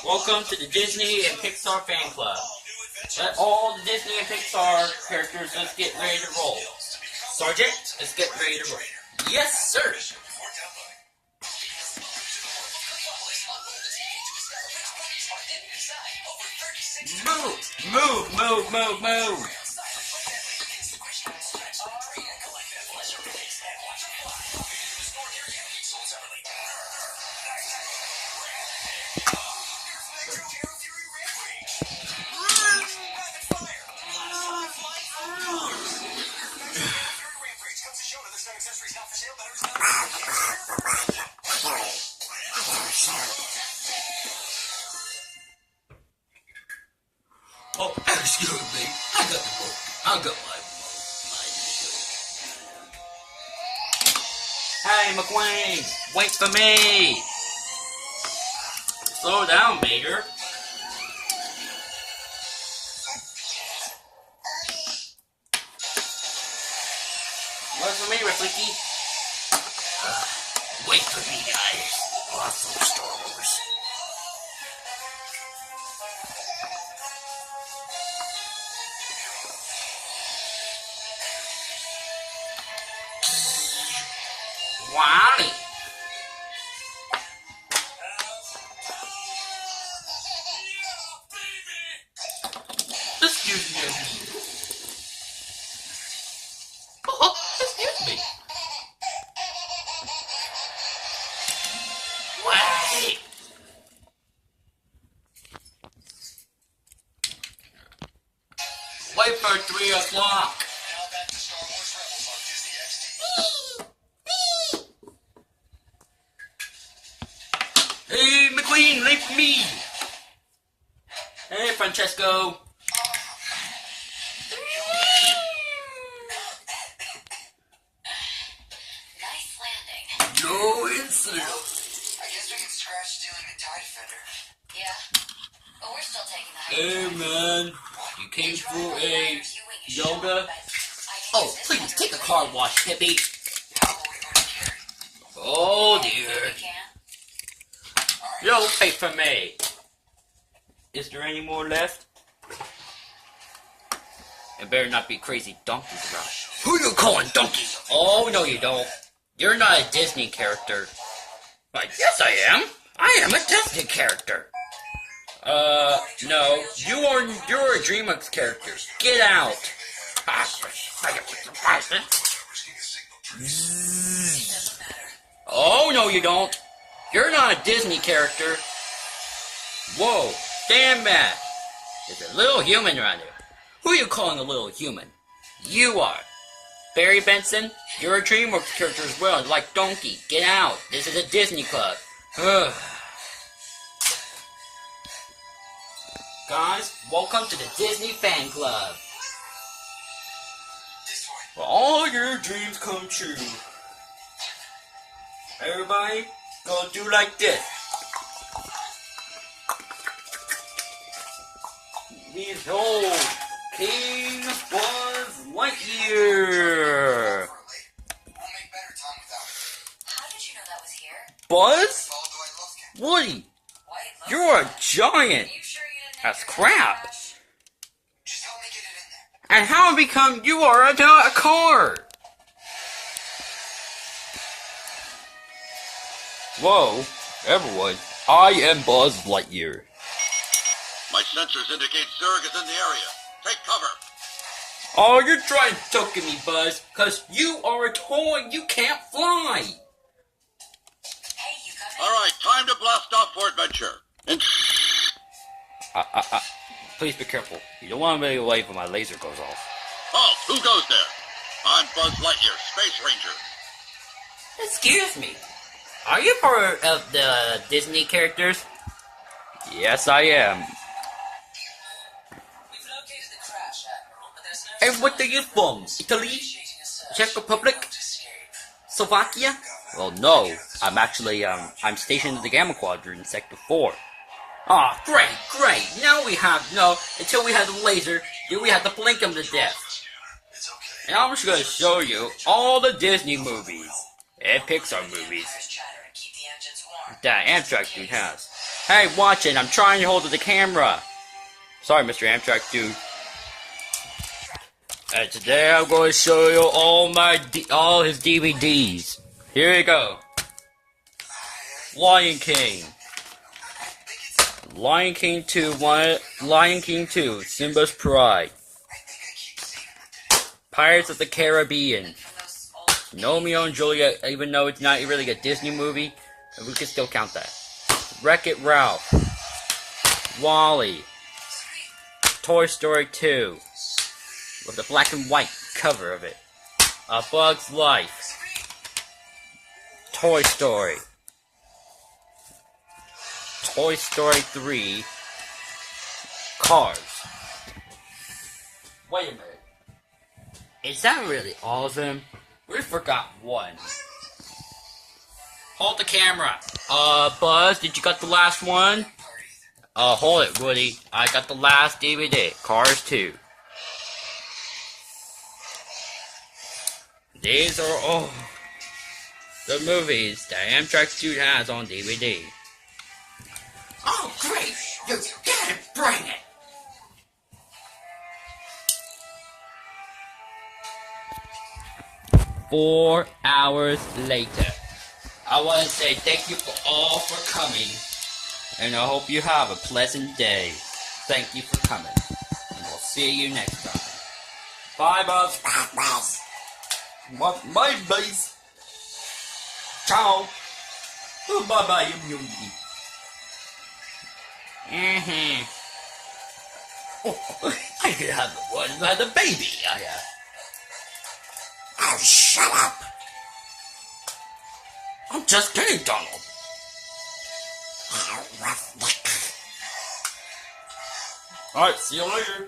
Welcome to the Disney and Pixar fan club. Let all the Disney and Pixar characters, let's get ready to roll. Sergeant, let's get ready to roll. Yes, sir. Move. Oh, excuse me. I got the book. I got my Hey, McQueen, wait for me. Slow down, Major. Wait for me, Rafiki. Wait for me, guys. Awesome Star Wars. Wally. Excuse me. Oh, excuse me. Wait. Wait for 3 o'clock. Hey, McQueen, wait for me. Hey, Francesco. Nice landing. No incident. I guess we can scratch stealing the tie defender. Yeah, but we're still taking the Hey, man. You came through a yoga? Oh, please, take a car wash, hippie. Oh, dear. You'll pay for me. Is there any more left? It better not be crazy donkeys around. Who you calling donkey? Oh, no you don't. You're not a Disney character. But yes I am. I am a Disney character. No. You're a DreamWorks character. Get out. Oh, no you don't. You're not a Disney character. Whoa, stand back. There's a little human around here. Who are you calling a little human? You are. Barry Benson, you're a DreamWorks character as well, like Donkey. Get out. This is a Disney club. Ugh. Guys, welcome to the Disney fan club. For all your dreams come true. Everybody, gonna do like this. He's old King Buzz Lightyear. How did you know that was here? Buzz? Woody, you're a giant. You sure you didn't That's crap. Just help me get it in there. And how become you are a car? Whoa, everyone, I am Buzz Lightyear. My sensors indicate Zurg is in the area. Take cover. Oh, you're trying to joke at me, Buzz, because you are a toy. You can't fly. Hey, you come in. All right, time to blast off for adventure. And Please be careful. You don't want to be away when my laser goes off. halt, who goes there? I'm Buzz Lightyear, Space Ranger. Excuse me. Are you part of the Disney characters? Yes, I am. We've located the crash, Admiral, but there's no And what are you from? Italy? Czech Republic? Slovakia? Well, no. I'm actually, I'm stationed in the Gamma Quadrant in Sector 4. Ah, great. Now we have, until we have the laser, then we have to blink them to death. And I'm just gonna show you all the Disney movies and Pixar movies that Amtrakdude has. Hey, watch it. I'm trying to hold the camera. Sorry, Mr. Amtrakdude. And today I'm going to show you all his DVDs. Here you go. Lion King. Lion King 2, Lion King 2, Simba's Pride. Pirates of the Caribbean. Romeo and Juliet, even though it's not really a Disney movie, we can still count that. Wreck-It Ralph. Wall-E. Toy Story 2. With the black and white cover of it. A Bug's Life. Toy Story. Toy Story 3. Cars. Wait a minute. Is that really all of them? We forgot one. Hold the camera. Buzz, did you got the last one? Hold it, Woody. I got the last DVD. Cars 2. These are all the movies that Amtrakdude has on DVD. Oh, great! You gotta bring it! Four hours later. I want to say thank you all for coming, and I hope you have a pleasant day. Thank you for coming, and we'll see you next time. Bye, Buzz. Bye, Buzz. Bye, Buzz. Ciao. Oh, bye-bye, you. Oh, I could have the one by the baby. Oh, shut up. I'm just kidding, Donald. Oh, roughneck. Alright, see you later.